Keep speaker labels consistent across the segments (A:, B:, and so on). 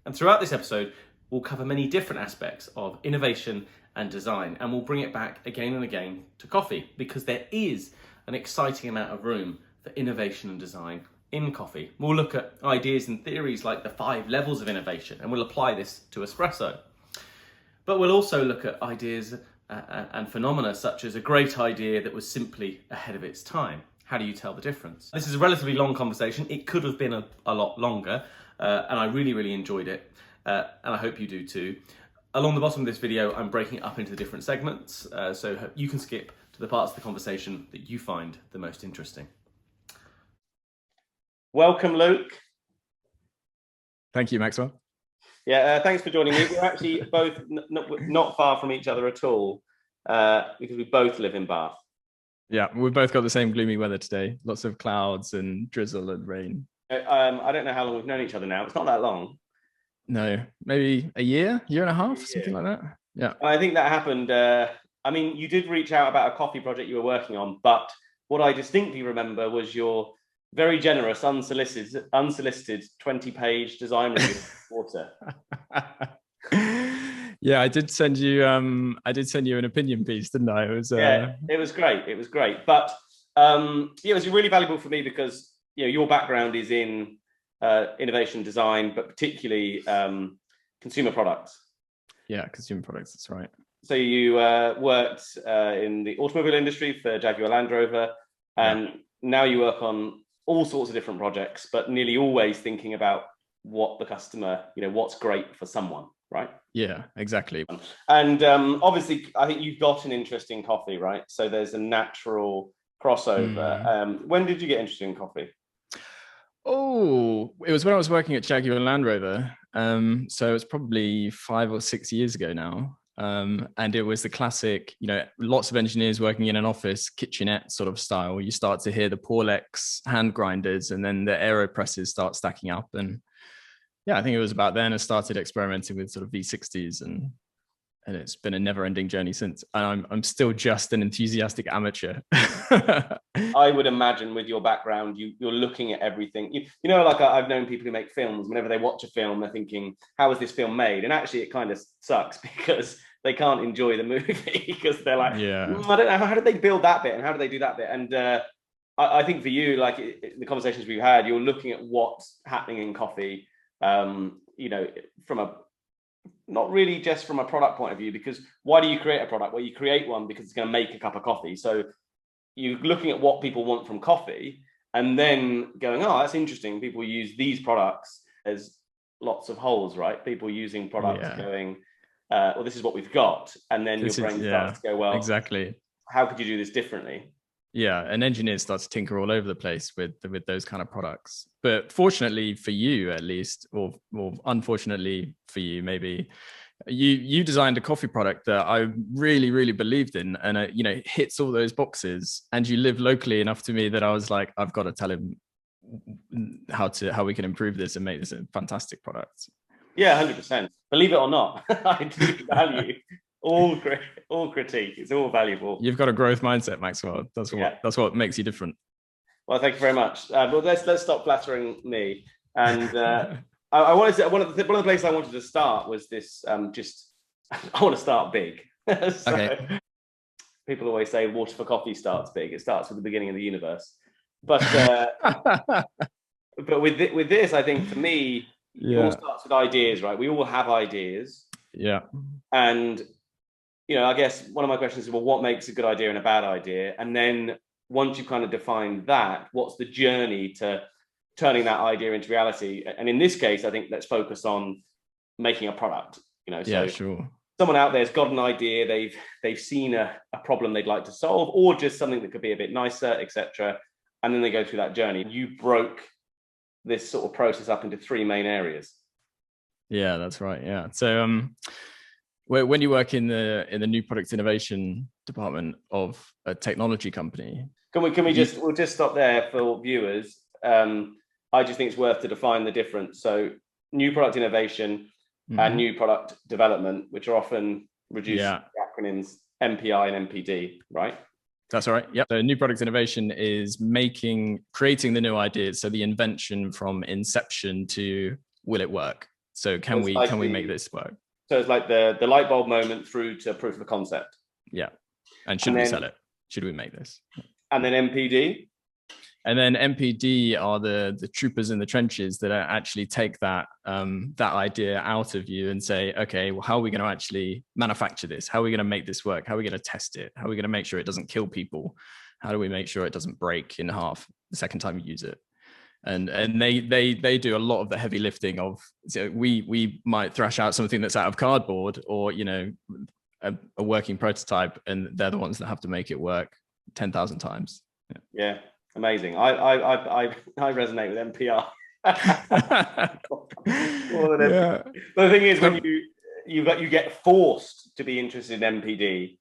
A: And throughout this episode, we'll cover many different aspects of innovation and design, and we'll bring it back again and again to coffee, because there is an exciting amount of room for innovation and design in coffee. We'll look at ideas and theories like the 5 levels of innovation, and we'll apply this to espresso. But we'll also look at ideas and phenomena such as a great idea that was simply ahead of its time. How do you tell the difference? This is a relatively long conversation. It could have been a lot longer, and I really enjoyed it, and I hope you do too. Along the bottom of this video, I'm breaking it up into different segments, so you can skip to the parts of the conversation that you find the most interesting. Welcome, Luke.
B: Thank you, Maxwell.
A: Yeah, thanks for joining me. We're actually both not far from each other at all, because we both live in Bath.
B: Yeah, we've both got the same gloomy weather today. Lots of clouds and drizzle and rain.
A: I don't know how long we've known each other now. It's not that long.
B: No, maybe a year and a half, something like that. Yeah.
A: I think that happened. I mean, you did reach out about a coffee project you were working on, but what I distinctly remember was your very generous, unsolicited 20-page design review of water.
B: Yeah, I did send you an opinion piece, didn't I?
A: It was great. But it was really valuable for me because your background is in innovation design, but particularly consumer products.
B: Yeah, consumer products, that's right.
A: So you worked in the automobile industry for Jaguar Land Rover, and now you work on all sorts of different projects, but nearly always thinking about what the customer, what's great for someone, right?
B: Yeah, exactly.
A: And obviously, I think you've got an interest in coffee, right? So there's a natural crossover. When did you get interested in coffee?
B: Oh, it was when I was working at Jaguar Land Rover. So it's probably 5 or 6 years ago now. And it was the classic, lots of engineers working in an office, kitchenette sort of style. You start to hear the Paulex hand grinders, and then the AeroPresses start stacking up. And yeah, I think it was about then I started experimenting with sort of V60s, and it's been a never-ending journey since. And I'm still just an enthusiastic amateur.
A: I would imagine with your background, you're looking at everything. Like I've known people who make films. Whenever they watch a film, they're thinking, "How was this film made?" And actually, it kind of sucks because they can't enjoy the movie because they're like, I don't know, how did they build that bit and how did they do that bit? And I think for you, like the conversations we've had, you're looking at what's happening in coffee, from not really just from a product point of view, because why do you create a product? Well, you create one because it's going to make a cup of coffee. So you're looking at what people want from coffee and then going, oh, that's interesting. People use these products. There's lots of holes, right? People using products going, well, this is what we've got. And then your brain starts to go, well,
B: exactly.
A: How could you do this differently?
B: Yeah, and engineers start to tinker all over the place with those kind of products. But fortunately for you, at least, or unfortunately for you, maybe, you designed a coffee product that I really believed in, and it hits all those boxes. And you live locally enough to me that I was like, I've got to tell him how we can improve this and make this a fantastic product.
A: Yeah, 100%. Believe it or not, I do value all critique. It's all valuable.
B: You've got a growth mindset, Maxwell. That's what makes you different.
A: Well, thank you very much. But let's stop flattering me. And I wanted to, one of the places I wanted to start was this. I want to start big. Okay. People always say water for coffee starts big. It starts with the beginning of the universe. But but with this, I think for me, it all starts with ideas, right? We all have ideas.
B: Yeah.
A: And I guess one of my questions is, well, what makes a good idea and a bad idea? And then once you've kind of defined that, what's the journey to turning that idea into reality? And in this case, I think let's focus on making a product.
B: Sure.
A: Someone out there's got an idea, they've seen a problem they'd like to solve, or just something that could be a bit nicer, etc. And then they go through that journey. You broke this sort of process up into 3 main areas.
B: Yeah, that's right. Yeah. So when you work in the new product innovation department of a technology company,
A: we'll just stop there for viewers. I just think it's worth to define the difference. So new product innovation and new product development, which are often reduced to acronyms MPI and MPD, right?
B: That's all right. Yeah. So new product innovation is creating the new ideas. So the invention from inception to will it work? So can we
C: like
B: make this work?
C: So it's like the light bulb moment through to proof of concept.
B: Yeah. And should we sell it? Should we make this?
C: And then MPD?
B: And then MPD are the troopers in the trenches that actually take that that idea out of you and say, okay, well, how are we going to actually manufacture this? How are we going to make this work? How are we going to test it? How are we going to make sure it doesn't kill people? How do we make sure it doesn't break in half the second time you use it? And they do a lot of the heavy lifting of, so we might thrash out something that's out of cardboard or, you know, a working prototype, and they're the ones that have to make it work 10,000 times.
C: Yeah, amazing. I resonate with MPR.
B: Yeah.
C: But the thing is, when you get forced to be interested in MPD,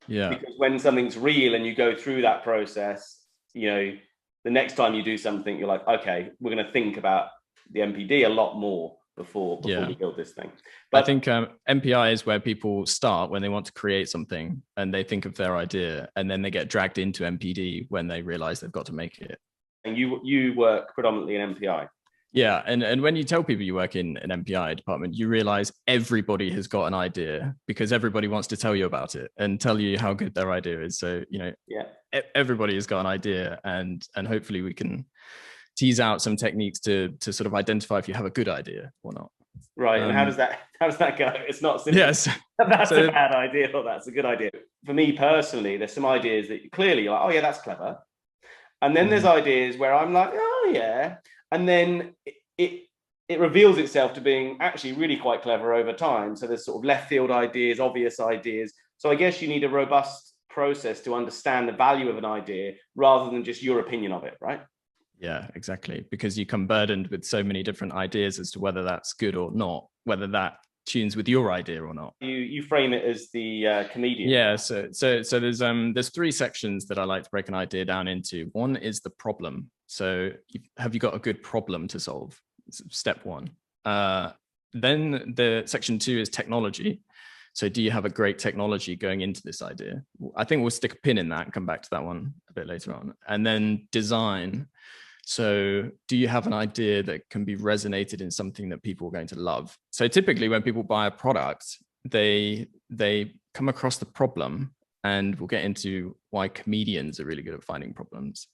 B: yeah,
C: because when something's real and you go through that process, you know, the next time you do something, you're like, okay, we're going to think about the MPD a lot more before we build this thing. But
B: I think MPI is where people start when they want to create something and they think of their idea, and then they get dragged into MPD when they realize they've got to make it.
C: And you work predominantly in MPI.
B: Yeah, and when you tell people you work in an MPI department, you realize everybody has got an idea because everybody wants to tell you about it and tell you how good their idea is. So, you know, everybody has got an idea, and hopefully we can tease out some techniques to sort of identify if you have a good idea or not.
C: Right. And how does that go? It's not simple.
B: Yes.
C: That's a bad idea or that's a good idea. For me personally, there's some ideas that clearly you're like, oh yeah, that's clever. And then there's ideas where I'm like, oh yeah. And then it reveals itself to being actually really quite clever over time. So there's sort of left field ideas, obvious ideas. So I guess you need a robust process to understand the value of an idea rather than just your opinion of it, right?
B: Yeah, exactly. Because you come burdened with so many different ideas as to whether that's good or not, whether that tunes with your idea or not.
C: You frame it as the comedian.
B: Yeah. So there's three sections that I like to break an idea down into. One is the problem. So have you got a good problem to solve? Step one. Then the section two is technology. So do you have a great technology going into this idea? I think we'll stick a pin in that and come back to that one a bit later on. And then design. So do you have an idea that can be resonated in something that people are going to love? So typically when people buy a product, they come across the problem, and we'll get into why comedians are really good at finding problems.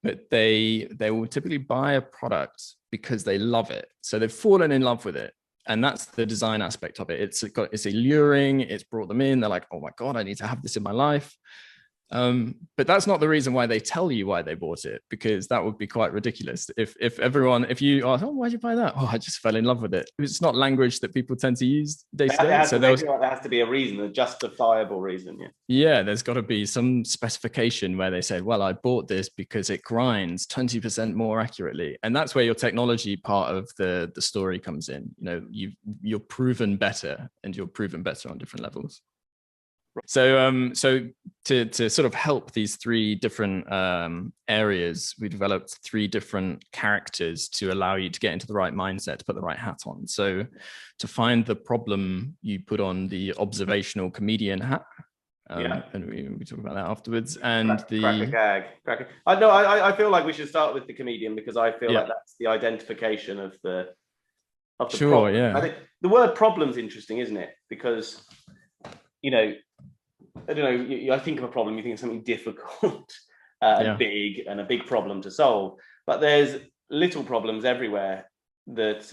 B: But they will typically buy a product because they love it. So they've fallen in love with it. And that's the design aspect of it. It's alluring, it's brought them in. They're like, oh my God, I need to have this in my life. But that's not the reason why they tell you why they bought it, because that would be quite ridiculous. If you ask, oh, why'd you buy that? Oh, I just fell in love with it. It's not language that people tend to use day to day. So there
C: has to be a reason, a justifiable reason.
B: Yeah, there's got to be some specification where they say, well, I bought this because it grinds 20% more accurately. And that's where your technology part of the story comes in. You know, you're proven better, and you're proven better on different levels. So to sort of help these three different areas, we developed three different characters to allow you to get into the right mindset, to put the right hat on. So to find the problem, you put on the observational comedian hat. And we talk about that afterwards. And
C: crack a gag. I feel like we should start with the comedian, because I feel like that's the identification of the
B: sure,
C: problem.
B: Yeah.
C: I think the word problem's interesting, isn't it? Because, you know, I don't know, I think of a problem, you think of something difficult and big, and a big problem to solve. But there's little problems everywhere that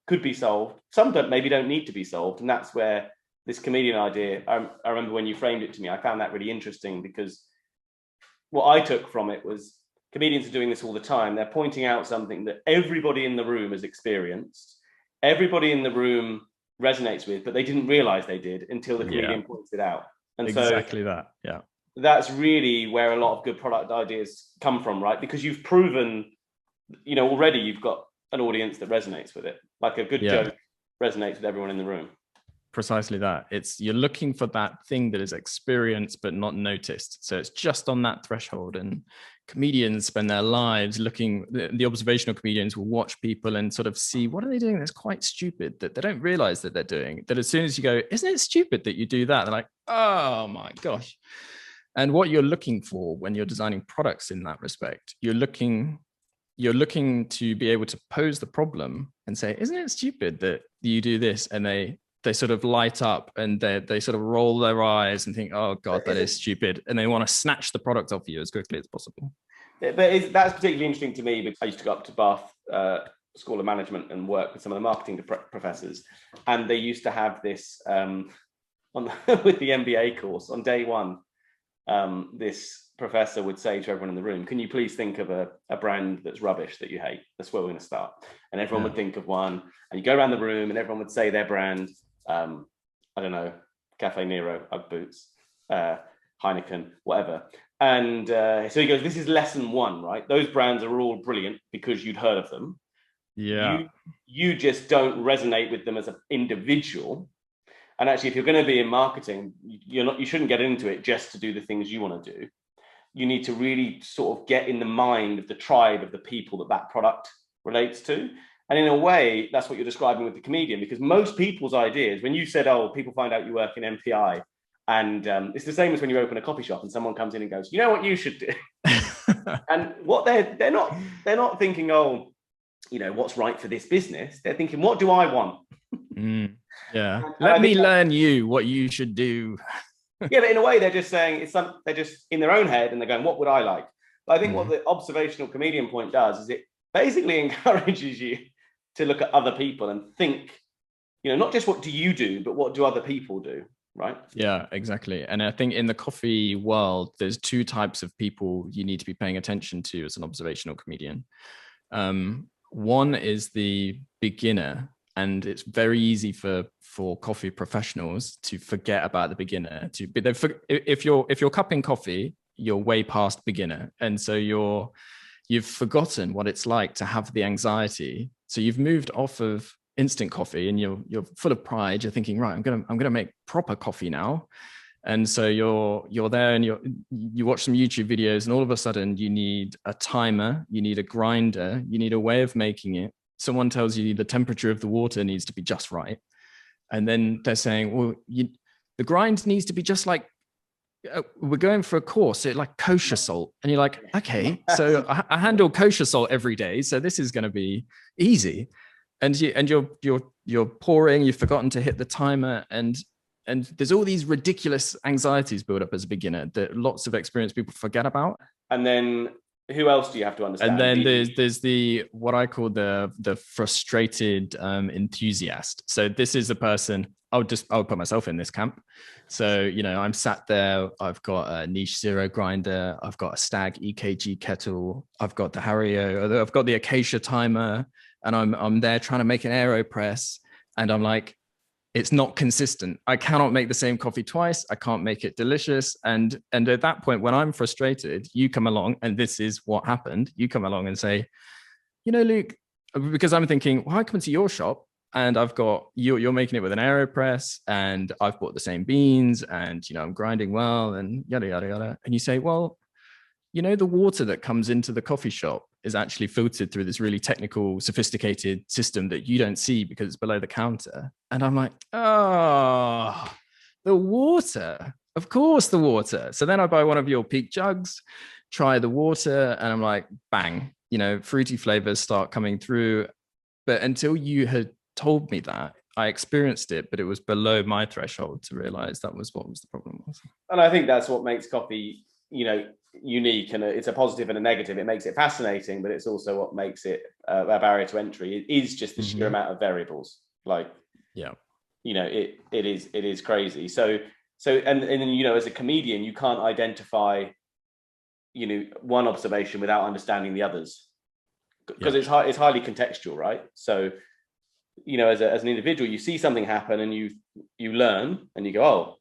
C: could be solved. Some maybe don't need to be solved. And that's where this comedian idea, I remember when you framed it to me, I found that really interesting, because what I took from it was comedians are doing this all the time. They're pointing out something that everybody in the room has experienced. Everybody in the room resonates with, but they didn't realize they did until the comedian points it out. And
B: exactly that. Yeah.
C: That's really where a lot of good product ideas come from, right? Because you've proven, you know, already you've got an audience that resonates with it. Like a good joke resonates with everyone in the room.
B: Precisely that. You're looking for that thing that is experienced but not noticed. So it's just on that threshold. And comedians spend their lives looking, the observational comedians will watch people and sort of see, what are they doing that's quite stupid that they don't realize that they're doing? That as soon as you go, isn't it stupid that you do that? They're like, oh my gosh. And what you're looking for when you're designing products in that respect, you're looking you're looking to be able to pose the problem and say, isn't it stupid that you do this? And they sort of light up and they sort of roll their eyes and think, oh God, that is stupid. And they want to snatch the product off you as quickly as possible.
C: But that's particularly interesting to me because I used to go up to Bath School of Management and work with some of the marketing professors. And they used to have this with the MBA course on day one. This professor would say to everyone in the room, can you please think of a brand that's rubbish that you hate? That's where we're going to start. And everyone would think of one, and you go around the room and everyone would say their brand. I don't know, Cafe Nero, Ugg boots, Heineken, whatever. And so he goes, this is lesson one, right? Those brands are all brilliant because you'd heard of them.
B: Yeah.
C: You just don't resonate with them as an individual. And actually, if you're going to be in marketing, you shouldn't get into it just to do the things you want to do. You need to really sort of get in the mind of the tribe of the people that product relates to. And in a way, that's what you're describing with the comedian, because most people's ideas, when you said, oh, people find out you work in MPI, and it's the same as when you open a coffee shop and someone comes in and goes, you know what you should do? And what they're not thinking, oh, you know, what's right for this business. They're thinking, what do I want?
B: Yeah. Let me learn you what you should do.
C: Yeah, but in a way, they're just saying they're just in their own head and they're going, what would I like? But I think what the observational comedian point does is it basically encourages you to look at other people and think, you know, not just what do you do, but what do other people do, right?
B: Yeah, exactly. And I think in the coffee world, there's two types of people you need to be paying attention to as an observational comedian. One is the beginner. And it's very easy for coffee professionals to forget about the beginner. If you're cupping coffee, you're way past beginner, and so you've forgotten what it's like to have the anxiety. So you've moved off of instant coffee, and you're full of pride. You're thinking, right, I'm gonna make proper coffee now. And so you're there, and you watch some YouTube videos, and all of a sudden you need a timer, you need a grinder, you need a way of making it. Someone tells you the temperature of the water needs to be just right. And then they're saying, well, the grind needs to be just like, we're going for a course, so like kosher salt. And you're like, okay, so I handle kosher salt every day, so this is going to be easy. And you're pouring, you've forgotten to hit the timer, and there's all these ridiculous anxieties built up as a beginner that lots of experienced people forget about.
C: And then who else do you have to understand?
B: And then there's the what I call the frustrated enthusiast. So this is a person, I'll put myself in this camp. So, you know, I'm sat there, I've got a niche zero grinder, I've got a Stag EKG kettle, I've got the Hario, I've got the Acacia timer, and I'm there trying to make an AeroPress, and I'm like, it's not consistent. I cannot make the same coffee twice. I can't make it delicious. And at that point, when I'm frustrated, you come along, and this is what happened. You come along and say, you know, Luke, because I'm thinking, well, I come to your shop and I've got, you're making it with an AeroPress, and I've bought the same beans, and, you know, I'm grinding well, and yada, yada, yada. And you say, well, you know, the water that comes into the coffee shop is actually filtered through this really technical, sophisticated system that you don't see because it's below the counter. And I'm like, oh, the water, of course, the water. So then I buy one of your Peak jugs, try the water, and I'm like, bang, you know, fruity flavors start coming through. But until you had told me that, I experienced it, but it was below my threshold to realize that was what was the problem was.
C: And I think that's what makes coffee, you know, unique, and it's a positive and a negative. It makes it fascinating, but it's also what makes it a barrier to entry. It is just the sheer amount of variables. Like,
B: yeah,
C: you know, it is crazy. So and then, you know, as a comedian, you can't identify, you know, one observation without understanding the others, because it's highly contextual, right? So, you know, as an individual, you see something happen and you learn and you go, oh,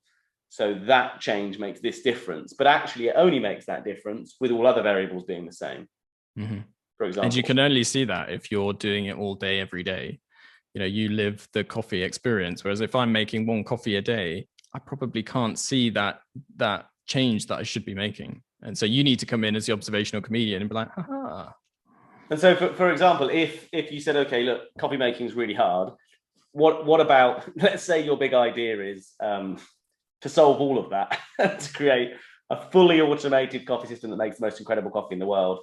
C: so that change makes this difference, but actually it only makes that difference with all other variables being the same. For example,
B: and you can only see that if you're doing it all day, every day. You know, you live the coffee experience. Whereas if I'm making one coffee a day, I probably can't see that change that I should be making. And so you need to come in as the observational comedian and be like, aha.
C: And so, for example, if you said, okay, look, coffee making is really hard. What about, let's say your big idea is to solve all of that, to create a fully automated coffee system that makes the most incredible coffee in the world.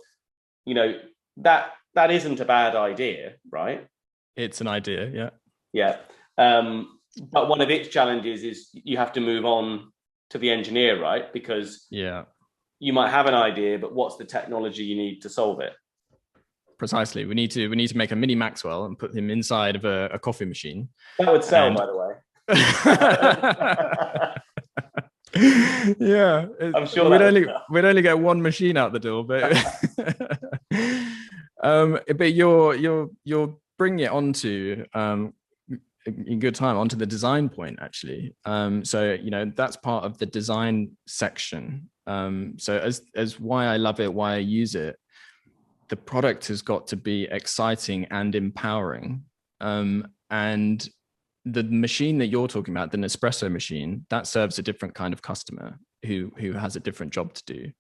C: You know, that that isn't a bad idea, right?
B: It's an idea, yeah.
C: Yeah. But one of its challenges is you have to move on to the engineer, right? Because you might have an idea, but what's the technology you need to solve it?
B: Precisely. We need to make a mini Maxwell and put him inside of a coffee machine.
C: That would sell, by the way.
B: Yeah,
C: I'm sure
B: we'd only get one machine out the door, but but you're bringing it onto in good time onto the design point, actually. So that's part of the design section. So as why I love it, why I use it, the product has got to be exciting and empowering. And the machine that you're talking about, the Nespresso machine, that serves a different kind of customer who has a different job to do,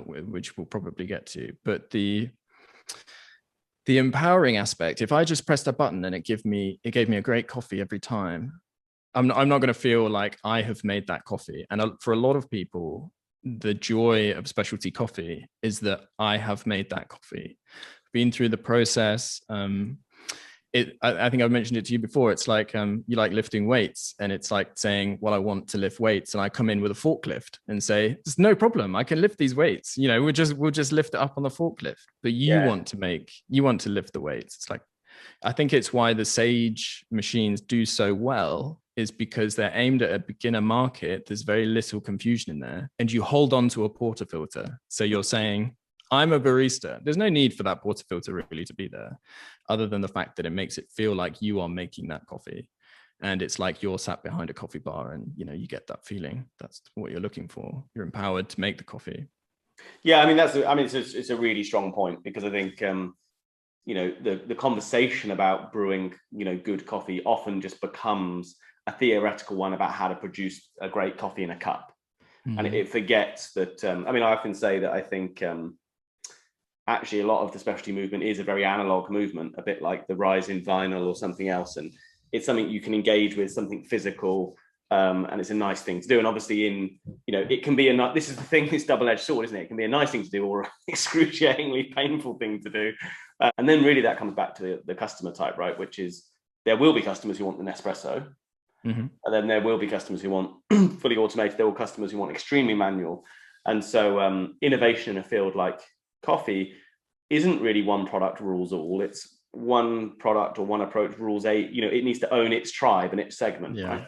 B: which we'll probably get to. But the empowering aspect, if I just pressed a button and it gave me a great coffee every time, I'm not going to feel like I have made that coffee. And for a lot of people, the joy of specialty coffee is that I have made that coffee, been through the process. I think I've mentioned it to you before. It's like you like lifting weights, and it's like saying, well, I want to lift weights, and I come in with a forklift and say, there's no problem, I can lift these weights. We'll just lift it up on the forklift. But you want to lift the weights. It's like, I think it's why the Sage machines do so well, is because they're aimed at a beginner market. There's very little confusion in there, and you hold on to a portafilter. So you're saying, I'm a barista. There's no need for that portafilter really to be there, other than the fact that it makes it feel like you are making that coffee. And it's like you're sat behind a coffee bar, and you get that feeling. That's what you're looking for. You're empowered to make the coffee.
C: Yeah, it's a really strong point, because I think the conversation about brewing good coffee often just becomes a theoretical one about how to produce a great coffee in a cup. Mm-hmm. And it forgets that I often say that I think actually a lot of the specialty movement is a very analog movement, a bit like the rise in vinyl or something else, and it's something you can engage with, something physical, and it's a nice thing to do. And obviously it can be this is the thing, this double-edged sword, isn't it? It can be a nice thing to do or an excruciatingly painful thing to do. And then really that comes back to the customer type, right? Which is, there will be customers who want the Nespresso. Mm-hmm. And then there will be customers who want fully automated. There will be customers who want extremely manual. And so innovation in a field like coffee isn't really one product rules all. It's one product or one approach rules eight. It needs to own its tribe and its segment.
B: Yeah,
C: right?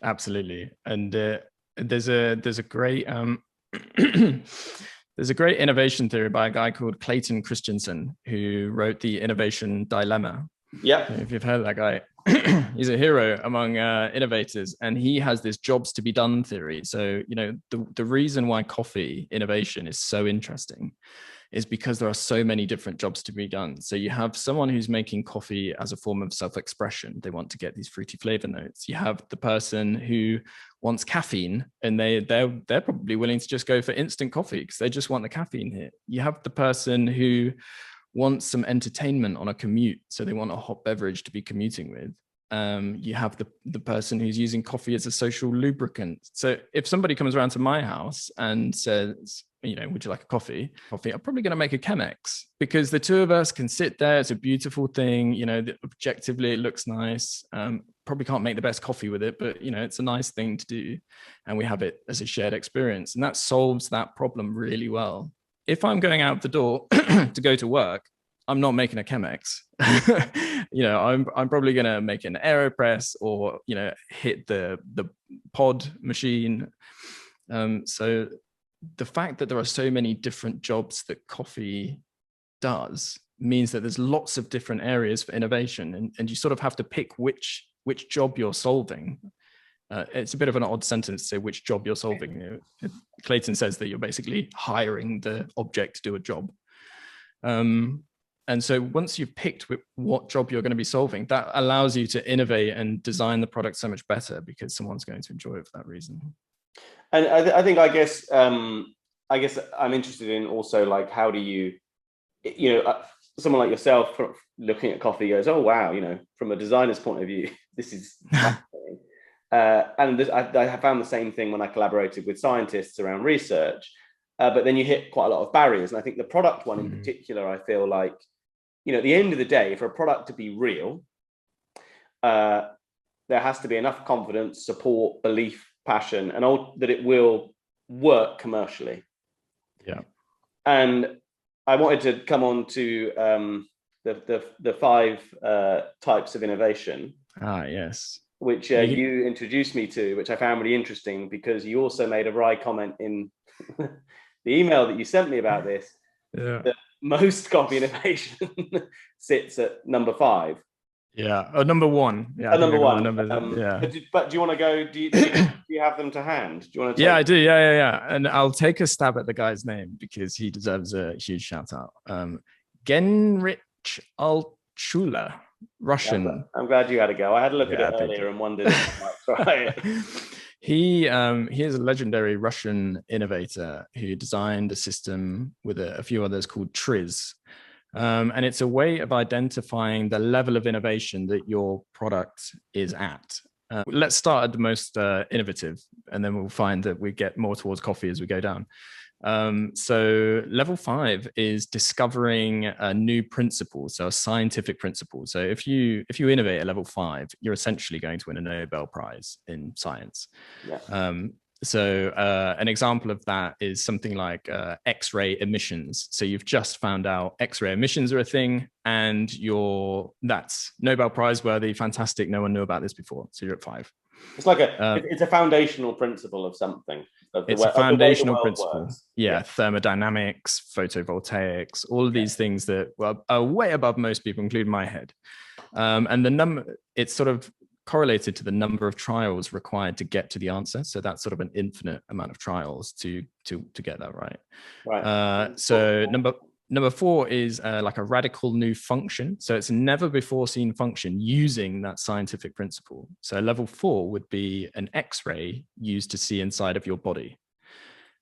B: Absolutely. And there's a great there's a great innovation theory by a guy called Clayton Christensen, who wrote The Innovation Dilemma.
C: Yeah,
B: if you've heard of that guy, he's a hero among innovators, and he has this jobs to be done theory. So the reason why coffee innovation is so interesting is because there are so many different jobs to be done. So you have someone who's making coffee as a form of self-expression. They want to get these fruity flavor notes. You have the person who wants caffeine, and they're probably willing to just go for instant coffee because they just want the caffeine hit. You have the person who wants some entertainment on a commute, so they want a hot beverage to be commuting with. You have the person who's using coffee as a social lubricant. So if somebody comes around to my house and says, would you like a coffee? I'm probably going to make a Chemex, because the two of us can sit there. It's a beautiful thing. Objectively, it looks nice. Probably can't make the best coffee with it, but it's a nice thing to do. And we have it as a shared experience. And that solves that problem really well. If I'm going out the door to go to work, I'm not making a Chemex. I'm probably going to make an AeroPress or, hit the pod machine. So the fact that there are so many different jobs that coffee does means that there's lots of different areas for innovation, and you sort of have to pick which job you're solving. It's a bit of an odd sentence to say which job you're solving. Clayton says that you're basically hiring the object to do a job. And so once you've picked what job you're going to be solving, that allows you to innovate and design the product so much better, because someone's going to enjoy it for that reason.
C: And I guess I'm interested in also, like, how do you, someone like yourself looking at coffee goes, oh, wow, from a designer's point of view, this is fascinating. I have found the same thing when I collaborated with scientists around research, but then you hit quite a lot of barriers. And I think the product one in particular, I feel like at the end of the day, for a product to be real, there has to be enough confidence, support, belief, passion, and all that it will work commercially.
B: Yeah.
C: And I wanted to come on to the 5 types of innovation.
B: Yes.
C: Which you introduced me to, which I found really interesting, because you also made a wry comment in the email that you sent me about this.
B: Yeah.
C: That most coffee innovation sits at number 5.
B: Yeah. Oh, number 1. Yeah.
C: Number 1.
B: Yeah.
C: But do you want to go? Do you have them to hand? Do you want to?
B: Yeah, I do. Yeah. And I'll take a stab at the guy's name because he deserves a huge shout out. Genrich Altshuler. Russian.
C: I'm glad you had a go. I had a look at it earlier and wondered if I might try it.
B: He is a legendary Russian innovator who designed a system with a few others called TRIZ. And it's a way of identifying the level of innovation that your product is at. Let's start at the most innovative, and then we'll find that we get more towards coffee as we go down. So level 5 is discovering a new principle, so a scientific principle. So if you innovate at level 5, you're essentially going to win a Nobel Prize in science.
C: Yeah.
B: So an example of that is something like X-ray emissions. So you've just found out X-ray emissions are a thing, and that's Nobel Prize worthy, fantastic. No one knew about this before. So you're at 5.
C: It's like it's a foundational principle of something.
B: It's a foundational principle. Yeah, thermodynamics, photovoltaics, all of these things that are way above most people, including my head. And the number, it's sort of correlated to the number of trials required to get to the answer. So that's sort of an infinite amount of trials to get that right.
C: Right.
B: So number 4 is like a radical new function. So it's a never before seen function using that scientific principle. So level 4 would be an X-ray used to see inside of your body.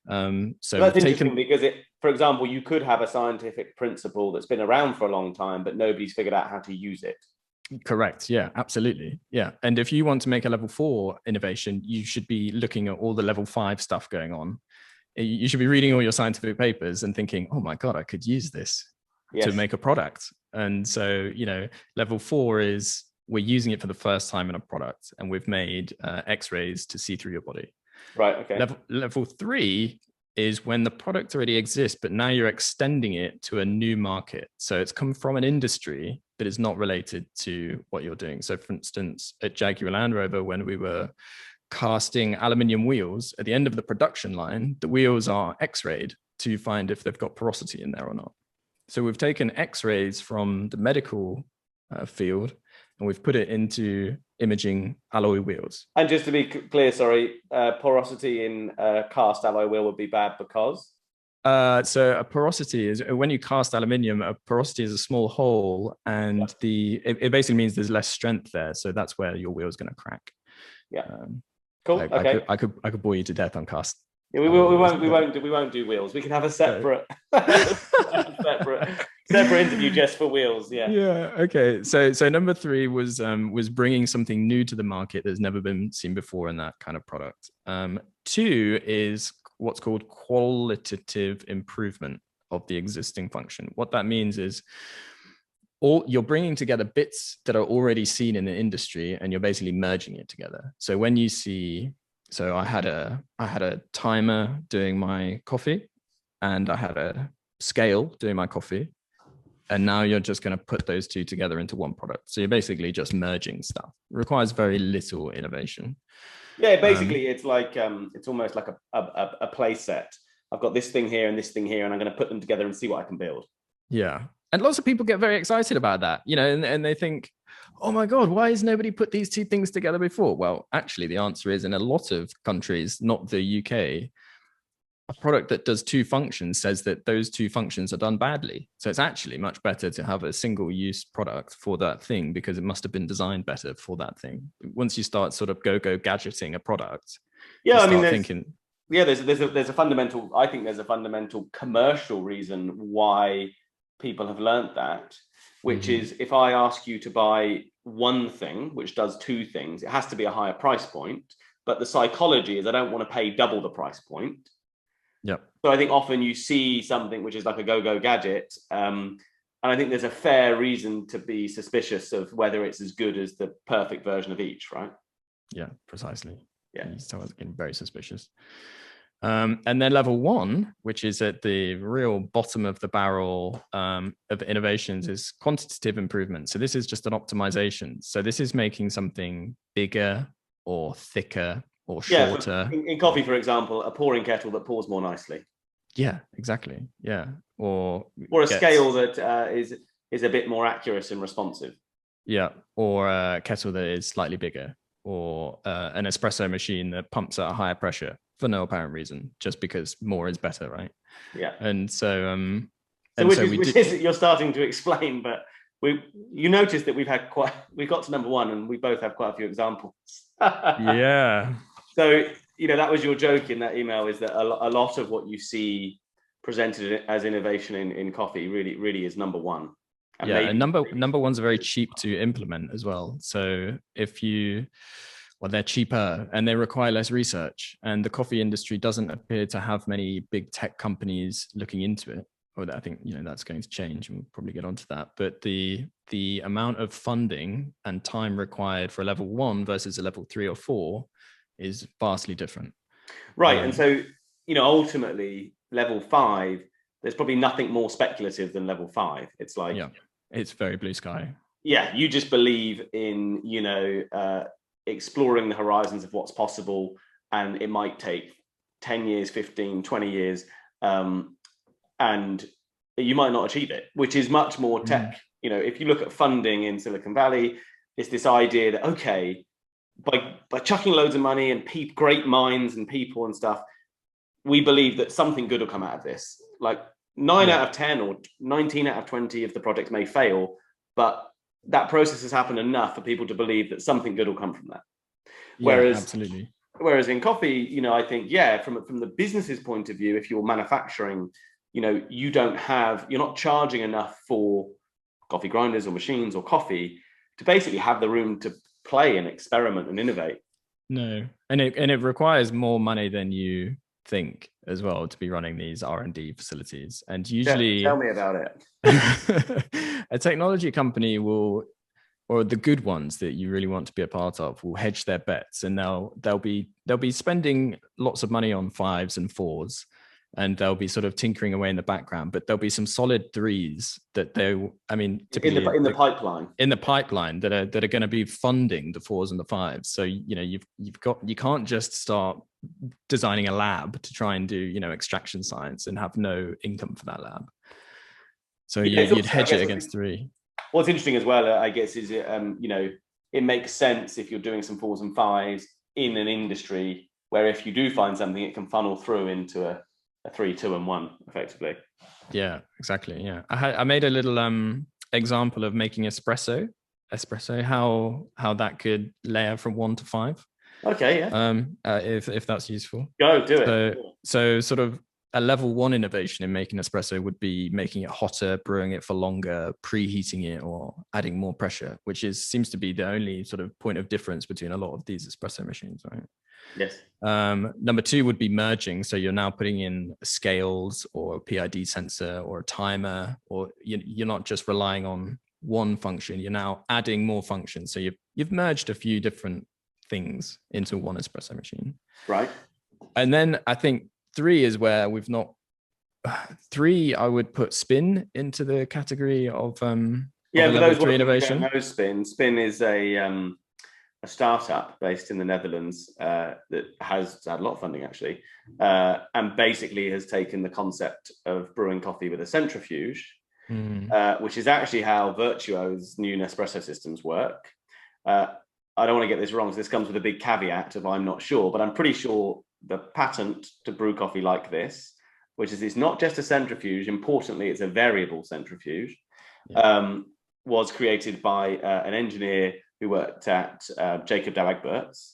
B: So
C: that's interesting because for example, you could have a scientific principle that's been around for a long time, but nobody's figured out how to use it.
B: Correct. Yeah, absolutely. Yeah. And if you want to make a level 4 innovation, you should be looking at all the level 5 stuff going on. You should be reading all your scientific papers and thinking, oh my God, I could use this to make a product. And so, level 4 is we're using it for the first time in a product, and we've made X-rays to see through your body.
C: Right. Okay.
B: Level 3 is when the product already exists, but now you're extending it to a new market. So it's come from an industry that is not related to what you're doing. So for instance, at Jaguar Land Rover, when we were casting aluminium wheels, at the end of the production line, the wheels are X-rayed to find if they've got porosity in there or not. So we've taken X-rays from the medical field and we've put it into imaging alloy wheels.
C: And just to be clear, sorry, porosity in cast alloy wheel would be bad because?
B: So a porosity is when you cast aluminium, a porosity is a small hole, and it basically means there's less strength there. So that's where your wheel is going to crack.
C: Yeah. Cool. Okay.
B: I could bore you to death on cast.
C: Yeah, we won't do wheels. We can have a separate separate interview just for wheels. Yeah.
B: Yeah. Okay. So number 3 was bringing something new to the market that's never been seen before in that kind of product. 2 is what's called qualitative improvement of the existing function. What that means is you're bringing together bits that are already seen in the industry, and you're basically merging it together. So when you see, so I had a timer doing my coffee, and I had a scale doing my coffee, and now you're just going to put those two together into one product. So you're basically just merging stuff. It requires very little innovation.
C: Yeah, basically it's like it's almost like a play set. I've got this thing here and this thing here, and I'm going to put them together and see what I can build.
B: Yeah. And lots of people get very excited about that, and they think, oh my God, why has nobody put these two things together before? Well, actually, the answer is in a lot of countries, not the UK, a product that does 2 functions says that those 2 functions are done badly. So it's actually much better to have a single use product for that thing, because it must have been designed better for that thing. Once you start sort of go gadgeting a product,
C: there's a fundamental, I think there's a fundamental commercial reason why people have learned that, which is if I ask you to buy one thing which does 2 things, it has to be a higher price point, but the psychology is I don't want to pay double the price point.
B: Yeah.
C: So I think often you see something which is like a go gadget, And I think there's a fair reason to be suspicious of whether it's as good as the perfect version of each, right?
B: Yeah, precisely.
C: Yeah.
B: You start getting very suspicious. And then level 1, which is at the real bottom of the barrel of innovations, is quantitative improvement. So this is just an optimization. So this is making something bigger or thicker or shorter.
C: In coffee, for example, a pouring kettle that pours more nicely.
B: Yeah, exactly. Yeah. Or
C: a scale that is a bit more accurate and responsive.
B: Yeah. Or a kettle that is slightly bigger, or an espresso machine that pumps at a higher pressure for no apparent reason, just because more is better, right?
C: Yeah.
B: And so
C: which is you're starting to explain, but you notice that we got to number 1 and we both have quite a few examples.
B: Yeah.
C: So, that was your joke in that email, is that a lot of what you see presented as innovation in coffee really is number 1.
B: And number ones are very cheap to implement as well. So they're cheaper and they require less research, and the coffee industry doesn't appear to have many big tech companies looking into it. Or I think that's going to change, and we'll probably get onto that. But the amount of funding and time required for a level 1 versus a level 3 or 4 is vastly different.
C: Right. And so, ultimately level 5, there's probably nothing more speculative than level 5. It's like,
B: it's very blue sky.
C: Yeah. You just believe in, exploring the horizons of what's possible, and it might take 10 years, 15, 20 years. And you might not achieve it, which is much more tech. If you look at funding in Silicon Valley, it's this idea that, okay, by chucking loads of money and great minds and people and stuff, we believe that something good will come out of this. Like 9 out of 10 or 19 out of 20 of the projects may fail, but that process has happened enough for people to believe that something good will come from that.
B: Absolutely.
C: Whereas in coffee, I think, from the business's point of view, if you're manufacturing, you're not charging enough for coffee grinders or machines or coffee to basically have the room to play and experiment and innovate.
B: No, and it requires more money than you think as well to be running these R&D facilities. And usually,
C: tell me about it.
B: A technology company will, or the good ones that you really want to be a part of, will hedge their bets, and they'll be spending lots of money on 5s and 4s. And they'll be sort of tinkering away in the background, but there'll be some solid 3s that typically
C: in the pipeline.
B: In the pipeline that are going to be funding the 4s and the 5s. So you can't just start designing a lab to try and do extraction science and have no income for that lab. So you'd hedge it against 3.
C: What's interesting as well, I guess, is it makes sense if you're doing some 4s and 5s in an industry where if you do find something, it can funnel through into a 3, 2, and 1 effectively.
B: Yeah, exactly. Yeah, I made a little example of making espresso, how that could layer from 1 to 5.
C: Okay, yeah.
B: If that's useful.
C: Go do it.
B: So sort of a level 1 innovation in making espresso would be making it hotter, brewing it for longer, preheating it, or adding more pressure, which seems to be the only sort of point of difference between a lot of these espresso machines, right?
C: Yes.
B: Number 2 would be merging. So you're now putting in scales or a PID sensor or a timer, or you're not just relying on one function. You're now adding more functions. So you've merged a few different things into one espresso machine.
C: Right.
B: And then I think 3 is where we've not. 3, I would put Spin into the category of
C: for those
B: 3 innovation.
C: Spin is a startup based in the Netherlands that has had a lot of funding actually, and basically has taken the concept of brewing coffee with a centrifuge, which is actually how Vertuo's new Nespresso systems work. I don't want to get this wrong, so this comes with a big caveat of I'm not sure, but I'm pretty sure the patent to brew coffee like this, which is it's not just a centrifuge, importantly, it's a variable centrifuge, was created by an engineer who worked at Jacob Douwe Egberts.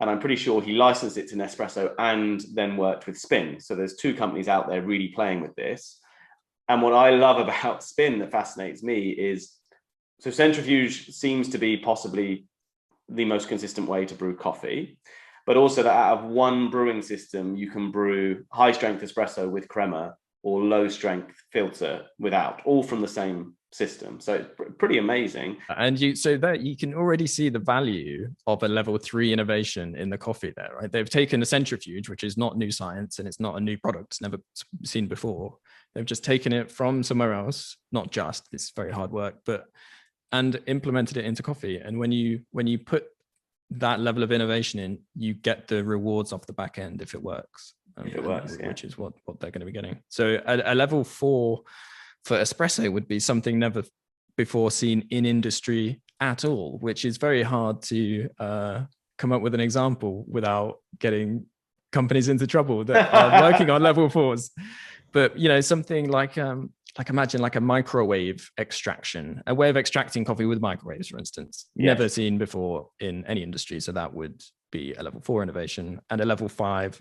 C: And I'm pretty sure he licensed it to Nespresso and then worked with Spin. So there's 2 companies out there really playing with this. And what I love about Spin that fascinates me is, so centrifuge seems to be possibly the most consistent way to brew coffee, but also that out of one brewing system, you can brew high strength espresso with crema or low strength filter without, all from the same system. So it's pretty amazing.
B: And so that you can already see the value of a level 3 innovation in the coffee there, right? They've taken a centrifuge, which is not new science and it's not a new product, it's never seen before. They've just taken it from somewhere else, not just, it's very hard work, and implemented it into coffee. And when you put that level of innovation in, you get the rewards off the back end if it works.
C: If it works,
B: which is what they're going to be getting. So a level 4 for espresso would be something never before seen in industry at all, which is very hard to come up with an example without getting companies into trouble that are working on level 4s. But something like imagine like a microwave extraction, a way of extracting coffee with microwaves, for instance, never seen before in any industry. So that would be a level 4 innovation. And a level 5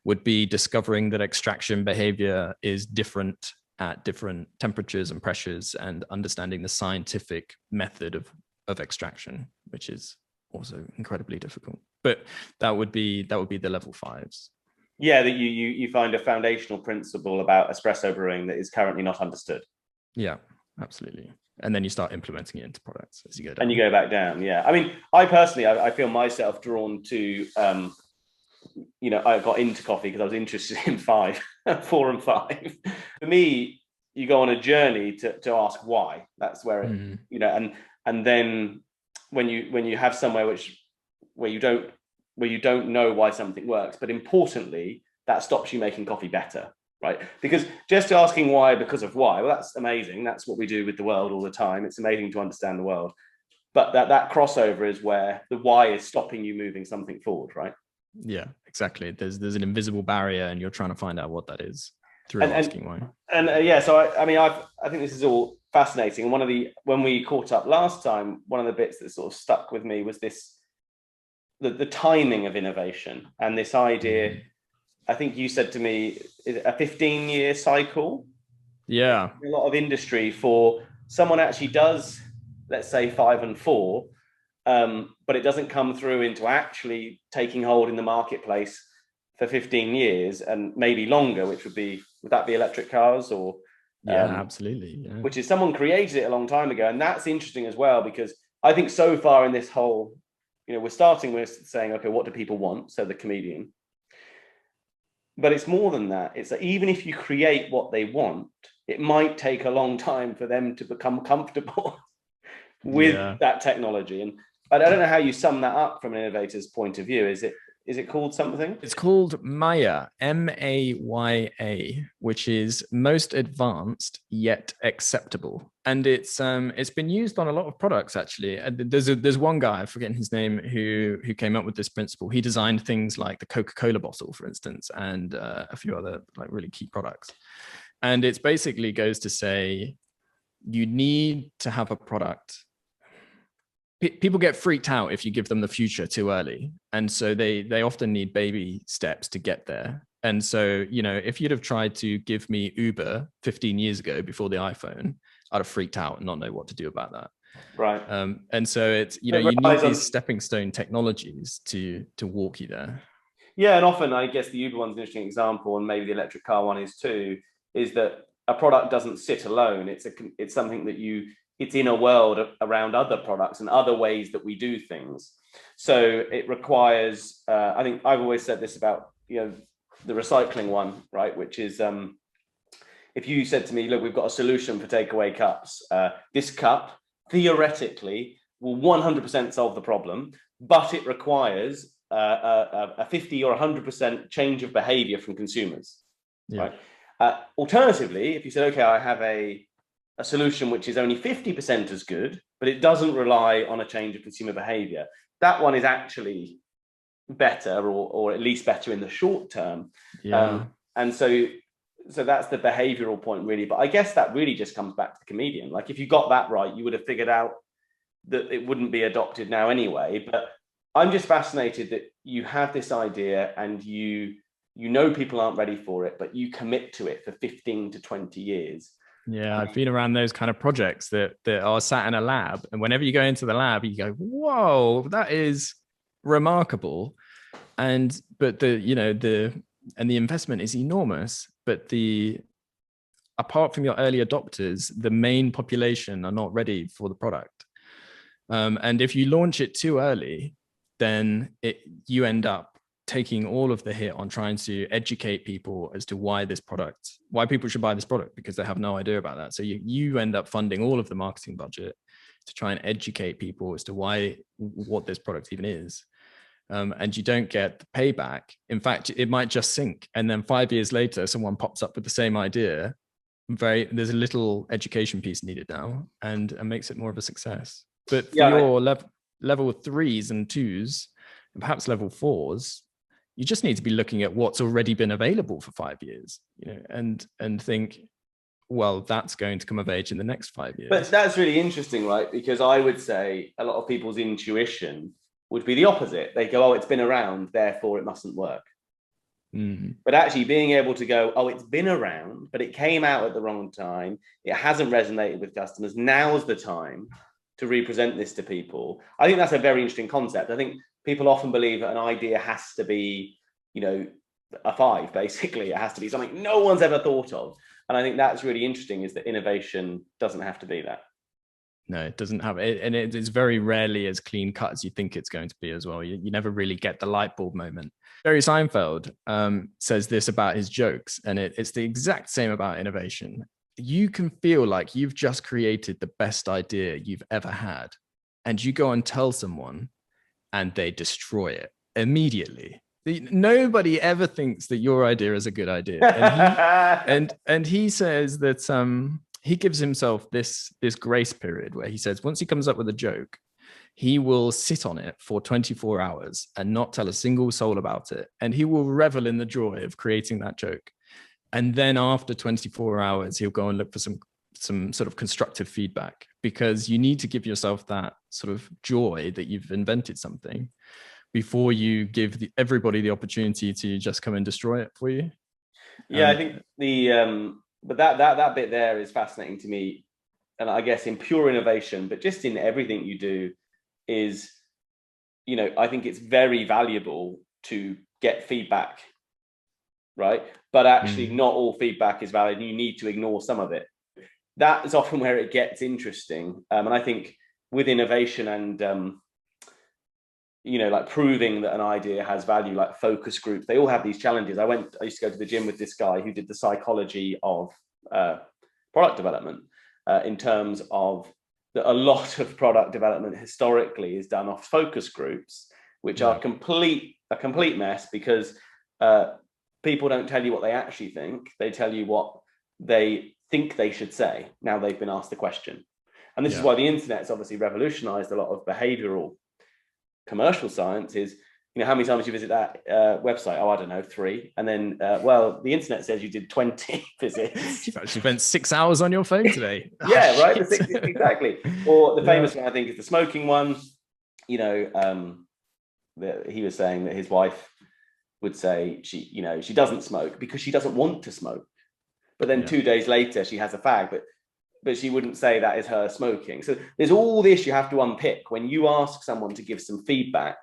B: would be discovering that extraction behavior is different at different temperatures and pressures, and understanding the scientific method of extraction, which is also incredibly difficult. But that would be the level 5s.
C: Yeah, that you find a foundational principle about espresso brewing that is currently not understood.
B: Yeah, absolutely. And then you start implementing it into products as you go down.
C: And you go back down. Yeah. I mean, I personally, I feel myself drawn to, I got into coffee because I was interested in 4 and 5. For me, you go on a journey to ask why. That's where it, and then when you have somewhere where you don't know why something works, but importantly, that stops you making coffee better, right? Because just asking why because of why, well, that's amazing. That's what we do with the world all the time. It's amazing to understand the world. But that crossover is where the why is stopping you moving something forward, right?
B: Yeah, exactly. There's an invisible barrier, and you're trying to find out what that is through asking why.
C: And so I think this is all fascinating. And when we caught up last time, one of the bits that sort of stuck with me was this. The timing of innovation and this idea, I think you said to me, a 15-year cycle.
B: Yeah.
C: A lot of industry for someone actually does, let's say 5 and 4, but it doesn't come through into actually taking hold in the marketplace for 15 years and maybe longer, would that be electric cars or?
B: Absolutely. Yeah.
C: Which is someone created it a long time ago. And that's interesting as well, because I think so far in this whole, we're starting with saying, okay, what do people want? So the comedian. But it's more than that. It's that even if you create what they want, it might take a long time for them to become comfortable with that technology. And I don't know how you sum that up from an innovator's point of view. Is it called something?
B: It's called Maya, MAYA, which is most advanced yet acceptable. And it's been used on a lot of products, actually. There's one guy, I'm forgetting his name, who came up with this principle. He designed things like the Coca-Cola bottle, for instance, and a few other like really key products. And it basically goes to say you need to have a product. People get freaked out if you give them the future too early. And so they often need baby steps to get there. And so, if you'd have tried to give me Uber 15 years ago before the iPhone, I'd have freaked out and not know what to do about that.
C: Right.
B: And so it's, you need these stepping stone technologies to walk you there.
C: Yeah. And often I guess the Uber one's an interesting example, and maybe the electric car one is too, is that a product doesn't sit alone. It's something that it's in a world around other products and other ways that we do things. So it requires, I think I've always said this about, the recycling one, right? Which is, if you said to me, look, we've got a solution for takeaway cups. This cup theoretically will 100% solve the problem, but it requires a 50 or 100% change of behavior from consumers, right? Alternatively, if you said, okay, I have a solution which is only 50% as good, but it doesn't rely on a change of consumer behavior, that one is actually better, or at least better in the short term. And so that's the behavioral point, really. But I guess that really just comes back to the comedian. Like, if you got that right, you would have figured out that it wouldn't be adopted now anyway. But I'm just fascinated that you have this idea and you people aren't ready for it, but you commit to it for 15 to 20 years.
B: Yeah, I've been around those kind of projects that are sat in a lab, and whenever you go into the lab, you go, "Whoa, that is remarkable!" But the investment is enormous, but the apart from your early adopters, the main population are not ready for the product. And if you launch it too early, then you end up taking all of the hit on trying to educate people as to why people should buy this product, because they have no idea about that. So you end up funding all of the marketing budget to try and educate people as to what this product even is. And you don't get the payback. In fact, it might just sink. And then 5 years later, someone pops up with the same idea. There's a little education piece needed now, and makes it more of a success. But for your level 3s and 2s, and perhaps level 4s, you just need to be looking at what's already been available for 5 years, and think, well, that's going to come of age in the next 5 years.
C: But that's really interesting, right? Because I would say a lot of people's intuition would be the opposite. They go, oh, it's been around, therefore it mustn't work. But actually being able to go, oh, it's been around, but it came out at the wrong time. It hasn't resonated with customers. Now's the time to represent this to people. I think that's a very interesting concept. I think people often believe that an idea has to be, a 5, basically. It has to be something no one's ever thought of. And I think that's really interesting, is that innovation doesn't have to be that.
B: No, it doesn't have it. And it is very rarely as clean cut as you think it's going to be as well. You never really get the light bulb moment. Jerry Seinfeld says this about his jokes, and it's the exact same about innovation. You can feel like you've just created the best idea you've ever had, and you go and tell someone and they destroy it immediately. Nobody ever thinks that your idea is a good idea. And he says that he gives himself this grace period where he says once he comes up with a joke, he will sit on it for 24 hours and not tell a single soul about it. And he will revel in the joy of creating that joke. And then after 24 hours, he'll go and look for some sort of constructive feedback, because you need to give yourself that sort of joy that you've invented something before you give everybody the opportunity to just come and destroy it for you.
C: Yeah, I think but that bit there is fascinating to me. And I guess in pure innovation, but just in everything you do, is, I think it's very valuable to get feedback, right? But actually not all feedback is valid, and you need to ignore some of it. That is often where it gets interesting. And I think with innovation and, like proving that an idea has value, like focus groups, they all have these challenges. I used to go to the gym with this guy who did the psychology of product development, in terms of that a lot of product development historically is done off focus groups, which are a complete mess, because people don't tell you what they actually think. They tell you what they think they should say now they've been asked the question. And this is why the internet's obviously revolutionized a lot of behavioral commercial science. Is, how many times you visit that website? Oh, I don't know, 3. And then, the internet says you did 20 visits.
B: You've actually spent 6 hours on your phone today.
C: Yeah, right. Exactly. Or the famous one, I think, is the smoking one. He was saying that his wife would say she doesn't smoke because she doesn't want to smoke. But then 2 days later, she has a fag, but she wouldn't say that is her smoking. So there's all this you have to unpick when you ask someone to give some feedback.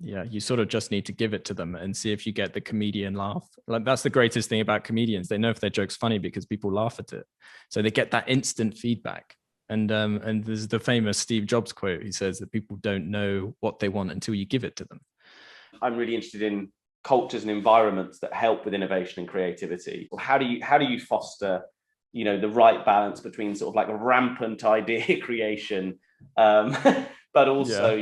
B: Yeah, you sort of just need to give it to them and see if you get the comedian laugh. Like, that's the greatest thing about comedians. They know if their joke's funny because people laugh at it. So they get that instant feedback. And there's the famous Steve Jobs quote. He says that people don't know what they want until you give it to them. I'm
C: really interested in cultures and environments that help with innovation and creativity. How do you foster, the right balance between sort of like a rampant idea creation, but also,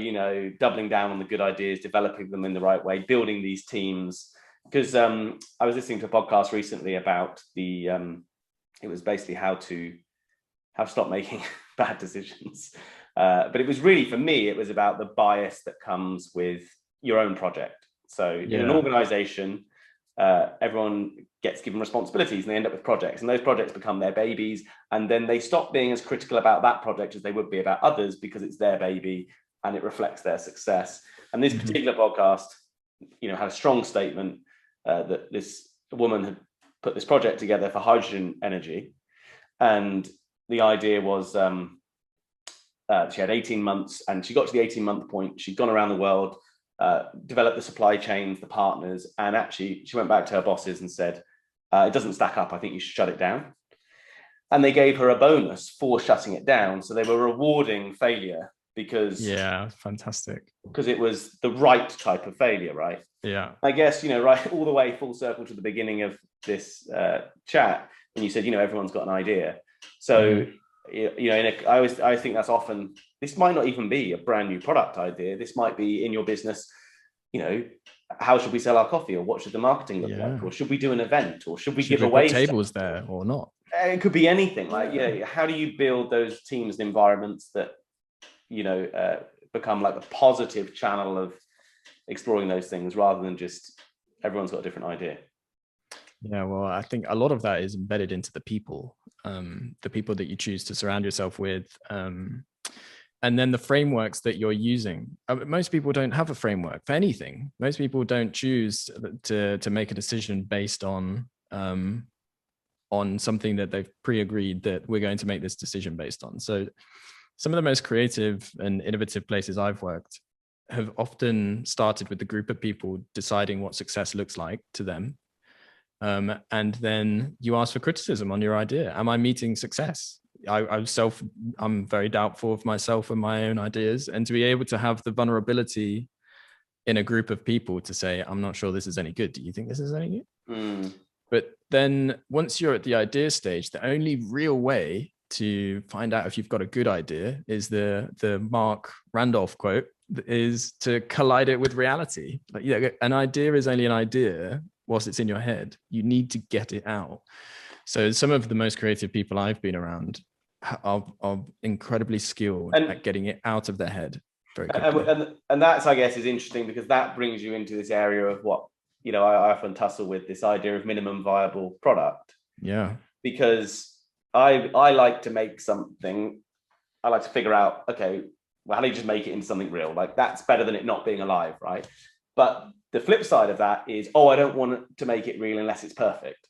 C: doubling down on the good ideas, developing them in the right way, building these teams? Because I was listening to a podcast recently about it was basically how to stop making bad decisions. But it was really, for me, it was about the bias that comes with your own project. So in an organization, everyone gets given responsibilities and they end up with projects, and those projects become their babies. And then they stop being as critical about that project as they would be about others, because it's their baby and it reflects their success. And this particular podcast, had a strong statement that this woman had put this project together for hydrogen energy. And the idea was she had 18 months, and she got to the 18-month point. She'd gone around the world, developed the supply chains, the partners, and actually she went back to her bosses and said, it doesn't stack up. I think you should shut it down. and they gave her a bonus for shutting it down. So they were rewarding failure because
B: fantastic,
C: because it was the right type of failure, right?
B: Yeah,
C: I guess, right all the way full circle to the beginning of this chat, when you said, everyone's got an idea. So I think that's often, this might not even be a brand new product idea. This might be in your business. How should we sell our coffee, or what should the marketing look like, or should we do an event, or should we give away
B: tables
C: stuff
B: there or not?
C: It could be anything. Like, how do you build those teams and environments that become like a positive channel of exploring those things, rather than just everyone's got a different idea?
B: Yeah, well, I think a lot of that is embedded into the people that you choose to surround yourself with, and then the frameworks that you're using. Most people don't have a framework for anything. Most people don't choose to make a decision based on something that they've pre-agreed that we're going to make this decision based on. So some of the most creative and innovative places I've worked have often started with the group of people deciding what success looks like to them. And then you ask for criticism on your idea. Am I meeting success? I'm very doubtful of myself and my own ideas. And to be able to have the vulnerability in a group of people to say, I'm not sure this is any good. Do you think this is any good? But then once you're at the idea stage, the only real way to find out if you've got a good idea is the Mark Randolph quote, is to collide it with reality. Like, an idea is only an idea whilst it's in your head. You need to get it out. So some of the most creative people I've been around are incredibly skilled at getting it out of their head very quickly.
C: And that's, I guess, is interesting, because that brings you into this area of what, I often tussle with, this idea of minimum viable product.
B: Yeah.
C: Because I like to make something, I like to figure out, okay, well, how do you just make it into something real? Like, that's better than it not being alive, right? But the flip side of that is, I don't want to make it real unless it's perfect.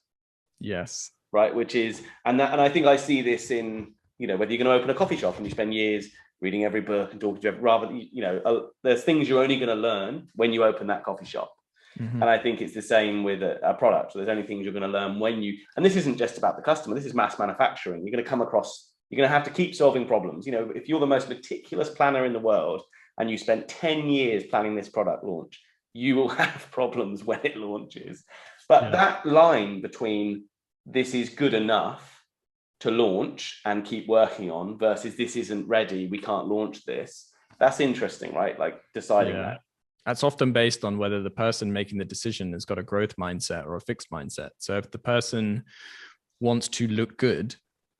B: Yes.
C: Right, which is, and I think I see this in, whether you're going to open a coffee shop and you spend years reading every book and talking to there's things you're only going to learn when you open that coffee shop. Mm-hmm. And I think it's the same with a product. So there's only things you're going to learn and this isn't just about the customer, this is mass manufacturing. You're going to come across, you're going to have to keep solving problems. If you're the most meticulous planner in the world and you spent 10 years planning this product launch, you will have problems when it launches. But that line between this is good enough to launch and keep working on versus this isn't ready, we can't launch this, that's interesting, right? Like, deciding that.
B: That's often based on whether the person making the decision has got a growth mindset or a fixed mindset. So if the person wants to look good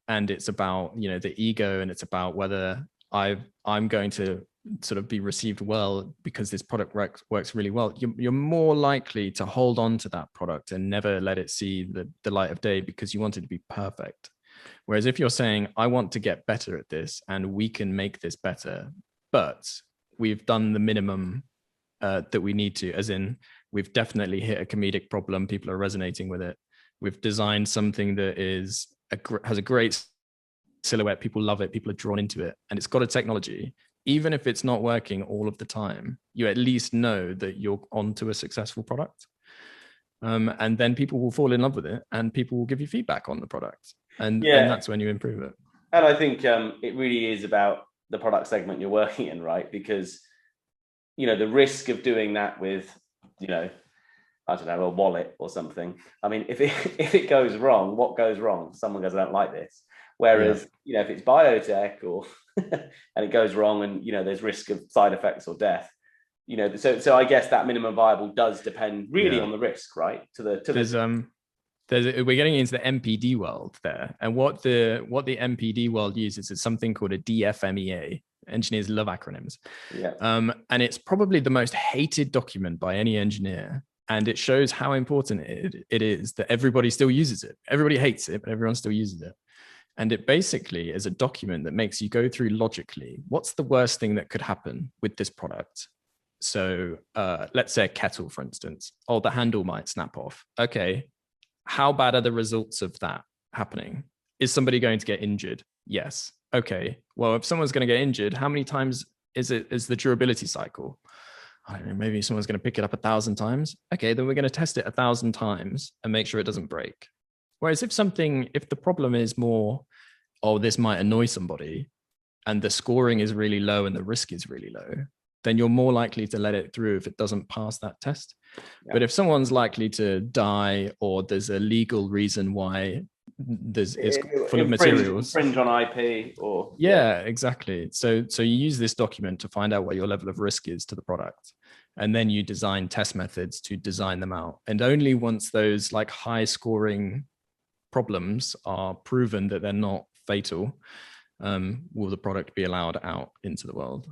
B: and it's about, the ego, and it's about whether I'm going to sort of be received well because this product works really well, you're more likely to hold on to that product and never let it see the light of day, because you want it to be perfect. Whereas if you're saying, I want to get better at this and we can make this better, but we've done the minimum that we need to, as in we've definitely hit a comedic problem, people are resonating with it, we've designed something that has a great silhouette, people love it, people are drawn into it, and it's got a technology, even if it's not working all of the time, you at least know that you're onto a successful product. And then people will fall in love with it and people will give you feedback on the product. And that's when you improve it.
C: And I think it really is about the product segment you're working in, right? Because, the risk of doing that with, I don't know, a wallet or something. I mean, if it goes wrong, what goes wrong? Someone goes, I don't like this. Whereas, if it's biotech or and it goes wrong and, there's risk of side effects or death, so I guess that minimum viable does depend really on the risk, right?
B: We're getting into the MPD world there. And what the MPD world uses is something called a DFMEA. Engineers love acronyms.
C: Yeah.
B: And it's probably the most hated document by any engineer. And it shows how important it is that everybody still uses it. Everybody hates it, but everyone still uses it. And it basically is a document that makes you go through logically, what's the worst thing that could happen with this product? So let's say a kettle, for instance. Oh, the handle might snap off. Okay, how bad are the results of that happening? Is somebody going to get injured? Yes. Okay, well, if someone's going to get injured, how many times is the durability cycle? I don't know, maybe someone's going to pick it up 1,000 times. Okay, then we're going to test it 1,000 times and make sure it doesn't break. Whereas if the problem is more oh, this might annoy somebody, and the scoring is really low and the risk is really low, then you're more likely to let it through if it doesn't pass that test. Yeah. But if someone's likely to die, or there's a legal reason why it's full of materials,
C: infringe on IP, or
B: exactly. So you use this document to find out what your level of risk is to the product, and then you design test methods to design them out. And only once those like high scoring problems are proven that they're not fatal, will the product be allowed out into the world.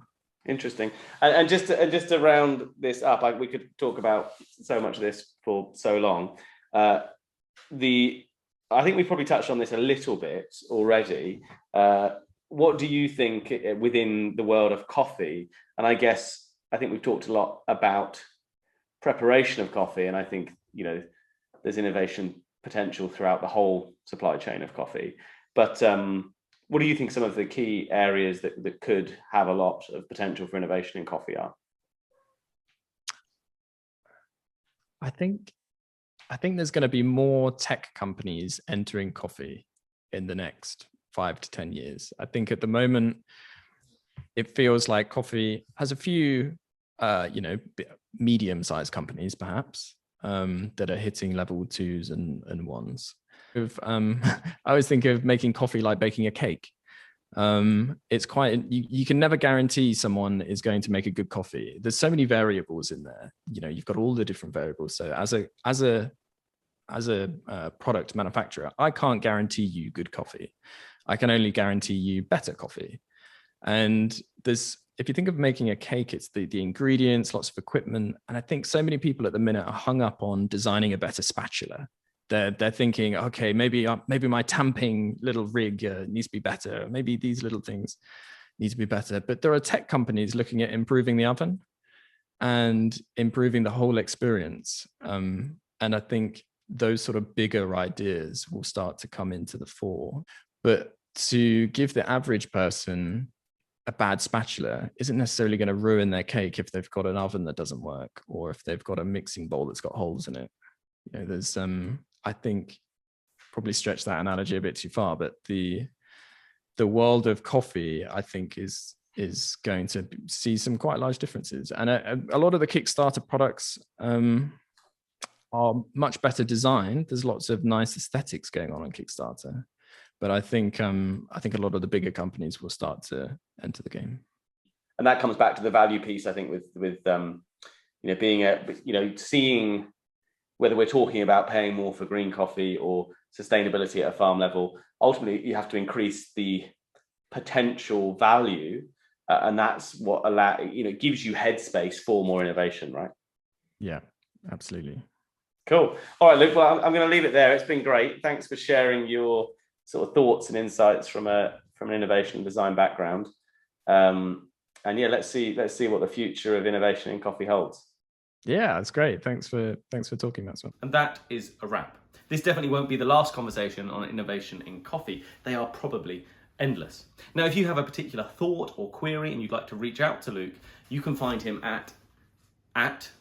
C: Interesting. And just to round this up, we could talk about so much of this for so long. I think we've probably touched on this a little bit already. What do you think within the world of coffee? And I think we've talked a lot about preparation of coffee, and I think, you know, there's innovation potential throughout the whole supply chain of coffee. But what do you think some of the key areas that could have a lot of potential for innovation in coffee are?
B: I think there's going to be more tech companies entering coffee in the next 5 to 10 years. I think at the moment, it feels like coffee has a few, medium-sized companies, perhaps, that are hitting level 2s and 1s. I always think of making coffee like baking a cake. It's quite, you can never guarantee someone is going to make a good coffee. There's so many variables in there. You know, you've got all the different variables. So as a product manufacturer, I can't guarantee you good coffee. I can only guarantee you better coffee. And if you think of making a cake, it's the ingredients, lots of equipment. And I think so many people at the minute are hung up on designing a better spatula. They're thinking, okay, maybe my tamping little rig needs to be better. Maybe these little things need to be better. But there are tech companies looking at improving the oven and improving the whole experience. And I think those sort of bigger ideas will start to come into the fore. But to give the average person a bad spatula isn't necessarily going to ruin their cake if they've got an oven that doesn't work, or if they've got a mixing bowl that's got holes in it. You know, there's I think probably stretch that analogy a bit too far, but the world of coffee, I think, is going to see some quite large differences. And a lot of the Kickstarter products are much better designed. There's lots of nice aesthetics going on Kickstarter, but I think a lot of the bigger companies will start to enter the game.
C: And that comes back to the value piece, I think, with being seeing whether we're talking about paying more for green coffee or sustainability at a farm level. Ultimately, you have to increase the potential value, and that's what gives you headspace for more innovation, right?
B: Yeah, absolutely.
C: Cool. All right, Luke. Well, I'm going to leave it there. It's been great. Thanks for sharing your sort of thoughts and insights from an innovation and design background. And yeah, let's see what the future of innovation in coffee holds.
B: Yeah, that's great. Thanks for talking, Maxwell.
A: And that is a wrap. This definitely won't be the last conversation on innovation in coffee. They are probably endless. Now, if you have a particular thought or query and you'd like to reach out to Luke, you can find him at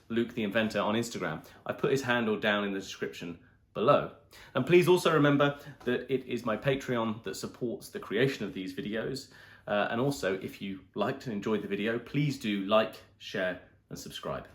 A: Luke the Inventor on Instagram. I put his handle down in the description below. And please also remember that it is my Patreon that supports the creation of these videos. And also, if you liked and enjoyed the video, please do like, share, and subscribe.